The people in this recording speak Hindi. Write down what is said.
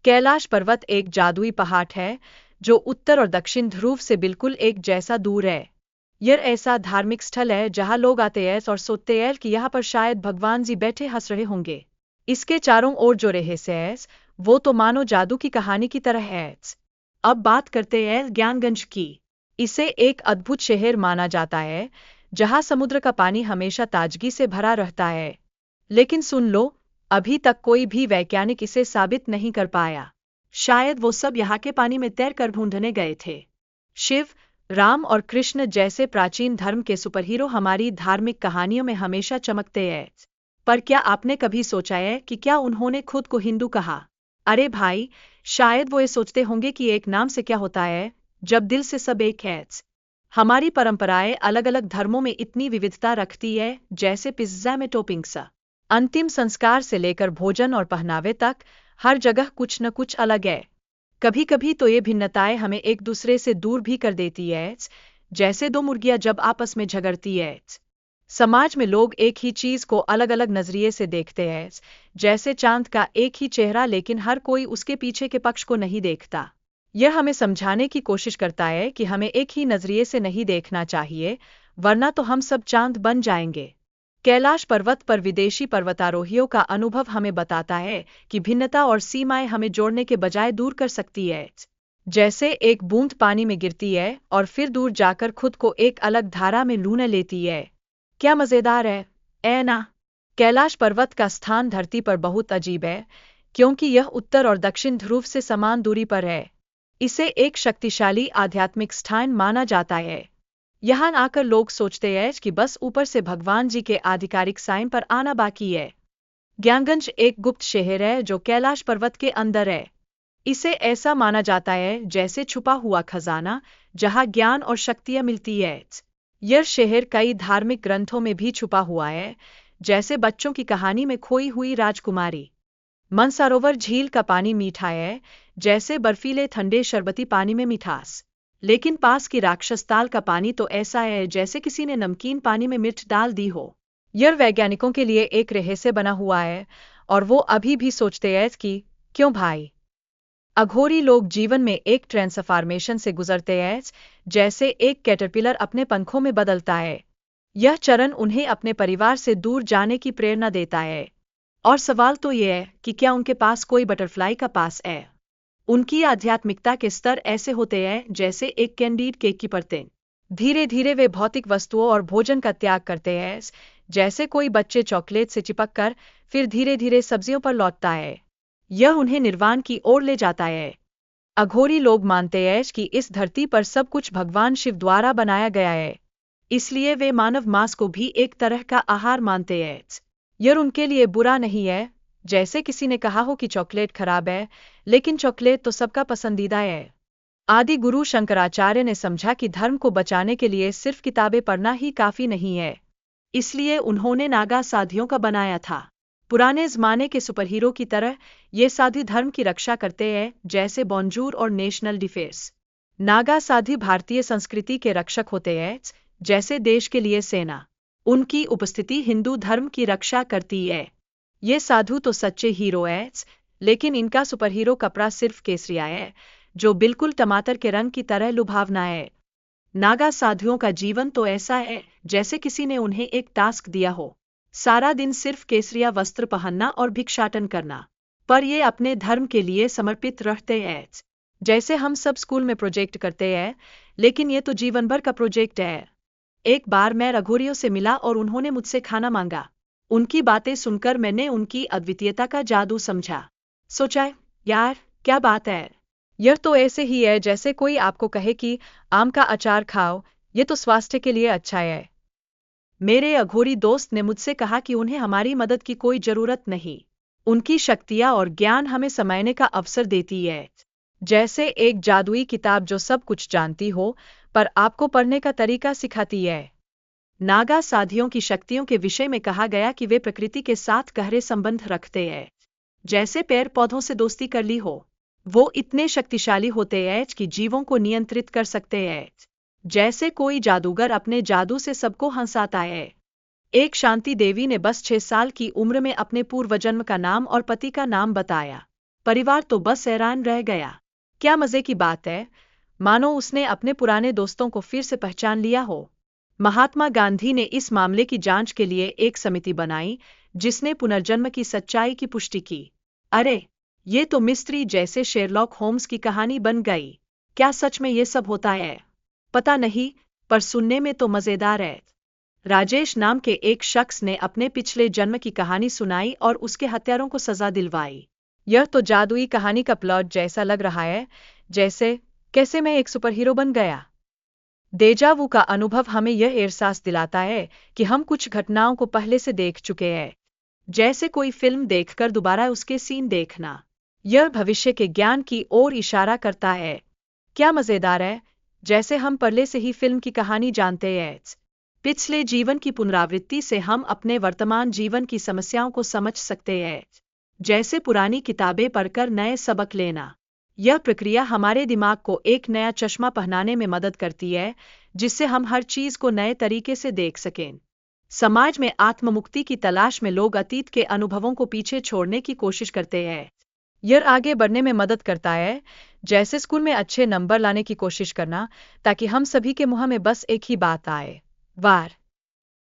कैलाश पर्वत एक जादुई पहाड़ है जो उत्तर और दक्षिण ध्रुव से बिल्कुल एक जैसा दूर है। यह ऐसा धार्मिक स्थल है जहां लोग आते हैं और सोचते हैं कि यहाँ पर शायद भगवान जी बैठे हंस रहे होंगे। इसके चारों ओर जो रहस्य है वो तो मानो जादू की कहानी की तरह है। अब बात करते हैं ज्ञानगंज की। इसे एक अद्भुत शहर माना जाता है जहां समुद्र का पानी हमेशा ताजगी से भरा रहता है। लेकिन सुन लो, अभी तक कोई भी वैज्ञानिक इसे साबित नहीं कर पाया। शायद वो सब यहाँ के पानी में तैरकर ढूंढने गए थे। शिव, राम और कृष्ण जैसे प्राचीन धर्म के सुपरहीरो हमारी धार्मिक कहानियों में हमेशा चमकते हैं। पर क्या आपने कभी सोचा है कि क्या उन्होंने खुद को हिंदू कहा? अरे भाई, शायद वो ये सोचते होंगे कि एक नाम से क्या होता है जब दिल से सब एक है। हमारी परंपराएं अलग अलग धर्मों में इतनी विविधता रखती है, जैसे पिज्जा में टॉपिंग्स। अंतिम संस्कार से लेकर भोजन और पहनावे तक हर जगह कुछ न कुछ अलग है। कभी कभी तो ये भिन्नताएं हमें एक दूसरे से दूर भी कर देती है, जैसे दो मुर्गियां जब आपस में झगड़ती है। समाज में लोग एक ही चीज को अलग अलग नजरिए से देखते हैं, जैसे चांद का एक ही चेहरा, लेकिन हर कोई उसके पीछे के पक्ष को नहीं देखता। यह हमें समझाने की कोशिश करता है कि हमें एक ही नजरिए से नहीं देखना चाहिए, वरना तो हम सब चांद बन जाएंगे। कैलाश पर्वत पर विदेशी पर्वतारोहियों का अनुभव हमें बताता है कि भिन्नता और सीमाएं हमें जोड़ने के बजाय दूर कर सकती है। जैसे एक बूंद पानी में गिरती है और फिर दूर जाकर खुद को एक अलग धारा में लून लेती है। क्या मजेदार है, ऐ ना? कैलाश पर्वत का स्थान धरती पर बहुत अजीब है, क्योंकि यह उत्तर और दक्षिण ध्रुव से समान दूरी पर है। इसे एक शक्तिशाली आध्यात्मिक स्थान माना जाता है। यहाँ आकर लोग सोचते हैं कि बस ऊपर से भगवान जी के आधिकारिक साइन पर आना बाकी है। ज्ञानगंज एक गुप्त शहर है जो कैलाश पर्वत के अंदर है। इसे ऐसा माना जाता है जैसे छुपा हुआ खजाना जहाँ ज्ञान और शक्तियाँ मिलती है। यह शहर कई धार्मिक ग्रंथों में भी छुपा हुआ है, जैसे बच्चों की कहानी में खोई हुई राजकुमारी। मानसरोवर झील का पानी मीठा है, जैसे बर्फीले ठंडे शरबती पानी में मिठास। लेकिन पास की राक्षस ताल का पानी तो ऐसा है जैसे किसी ने नमकीन पानी में मिर्च डाल दी हो। यह वैज्ञानिकों के लिए एक रहस्य बना हुआ है, और वो अभी भी सोचते हैं कि क्यों भाई। अघोरी लोग जीवन में एक ट्रांसफॉर्मेशन से गुजरते हैं, जैसे एक कैटरपिलर अपने पंखों में बदलता है। यह चरण उन्हें अपने परिवार से दूर जाने की प्रेरणा देता है। और सवाल तो यह है कि क्या उनके पास कोई बटरफ्लाई का पास है? उनकी आध्यात्मिकता के स्तर ऐसे होते हैं जैसे एक कैंडीड केक की परतें। धीरे धीरे वे भौतिक वस्तुओं और भोजन का त्याग करते हैं, जैसे कोई बच्चे चॉकलेट से चिपक कर फिर धीरे धीरे सब्जियों पर लौटता है। यह उन्हें निर्वाण की ओर ले जाता है। अघोरी लोग मानते हैं कि इस धरती पर सब कुछ भगवान शिव द्वारा बनाया गया है, इसलिए वे मानव मांस को भी एक तरह का आहार मानते हैं। यह उनके लिए बुरा नहीं है, जैसे किसी ने कहा हो कि चॉकलेट खराब है, लेकिन चॉकलेट तो सबका पसंदीदा है। आदि गुरु शंकराचार्य ने समझा कि धर्म को बचाने के लिए सिर्फ किताबें पढ़ना ही काफी नहीं है, इसलिए उन्होंने नागा साधियों का बनाया था। पुराने जमाने के सुपरहीरो की तरह ये साधी धर्म की रक्षा करते हैं, जैसे बॉन्जूर और नेशनल डिफेंस। नागा साधी भारतीय संस्कृति के रक्षक होते हैं, जैसे देश के लिए सेना। उनकी उपस्थिति हिंदू धर्म की रक्षा करती है। ये साधु तो सच्चे हीरो हैं, लेकिन इनका सुपरहीरो कपड़ा सिर्फ केसरिया है, जो बिल्कुल टमाटर के रंग की तरह लुभावना है। नागा साधुओं का जीवन तो ऐसा है जैसे किसी ने उन्हें एक टास्क दिया हो, सारा दिन सिर्फ केसरिया वस्त्र पहनना और भिक्षाटन करना। पर ये अपने धर्म के लिए समर्पित रहते हैं। जैसे हम सब स्कूल में प्रोजेक्ट करते हैं, लेकिन ये तो जीवन भर का प्रोजेक्ट है। एक बार मैं अघोरियों से मिला और उन्होंने मुझसे खाना मांगा। उनकी बातें सुनकर मैंने उनकी अद्वितीयता का जादू समझा। सोचा, यार क्या बात है। यह तो ऐसे ही है जैसे कोई आपको कहे कि आम का अचार खाओ, ये तो स्वास्थ्य के लिए अच्छा है। मेरे अघोरी दोस्त ने मुझसे कहा कि उन्हें हमारी मदद की कोई जरूरत नहीं। उनकी शक्तियाँ और ज्ञान हमें समझने का अवसर देती है, जैसे एक जादुई किताब जो सब कुछ जानती हो पर आपको पढ़ने का तरीका सिखाती है। नागा साधियों की शक्तियों के विषय में कहा गया कि वे प्रकृति के साथ गहरे संबंध रखते हैं, जैसे पेड़ पौधों से दोस्ती कर ली हो। वो इतने शक्तिशाली होते हैं कि जीवों को नियंत्रित कर सकते हैं, जैसे कोई जादूगर अपने जादू से सबको हंसाता है। एक शांति देवी ने बस 6 साल की उम्र में अपने पूर्वजन्म का नाम और पति का नाम बताया। परिवार तो बस हैरान रह गया। क्या मजे की बात है, मानो उसने अपने पुराने दोस्तों को फिर से पहचान लिया हो। महात्मा गांधी ने इस मामले की जांच के लिए एक समिति बनाई, जिसने पुनर्जन्म की सच्चाई की पुष्टि की। अरे, ये तो मिस्ट्री जैसे शेरलॉक होम्स की कहानी बन गई। क्या सच में ये सब होता है? पता नहीं, पर सुनने में तो मजेदार है। राजेश नाम के एक शख्स ने अपने पिछले जन्म की कहानी सुनाई और उसके हत्यारों को सजा दिलवाई। यह तो जादुई कहानी का प्लॉट जैसा लग रहा है, जैसे कैसे मैं एक सुपरहीरो बन गया। डेजावू का अनुभव हमें यह एहसास दिलाता है कि हम कुछ घटनाओं को पहले से देख चुके हैं, जैसे कोई फिल्म देखकर दोबारा उसके सीन देखना। यह भविष्य के ज्ञान की ओर इशारा करता है। क्या मजेदार है, जैसे हम पहले से ही फिल्म की कहानी जानते हैं। पिछले जीवन की पुनरावृत्ति से हम अपने वर्तमान जीवन की समस्याओं को समझ सकते हैं, जैसे पुरानी किताबें पढ़कर नए सबक लेना। यह प्रक्रिया हमारे दिमाग को एक नया चश्मा पहनाने में मदद करती है, जिससे हम हर चीज को नए तरीके से देख सकें। समाज में आत्ममुक्ति की तलाश में लोग अतीत के अनुभवों को पीछे छोड़ने की कोशिश करते हैं। यह आगे बढ़ने में मदद करता है, जैसे स्कूल में अच्छे नंबर लाने की कोशिश करना, ताकि हम सभी के मुंह में बस एक ही बात आए, वार।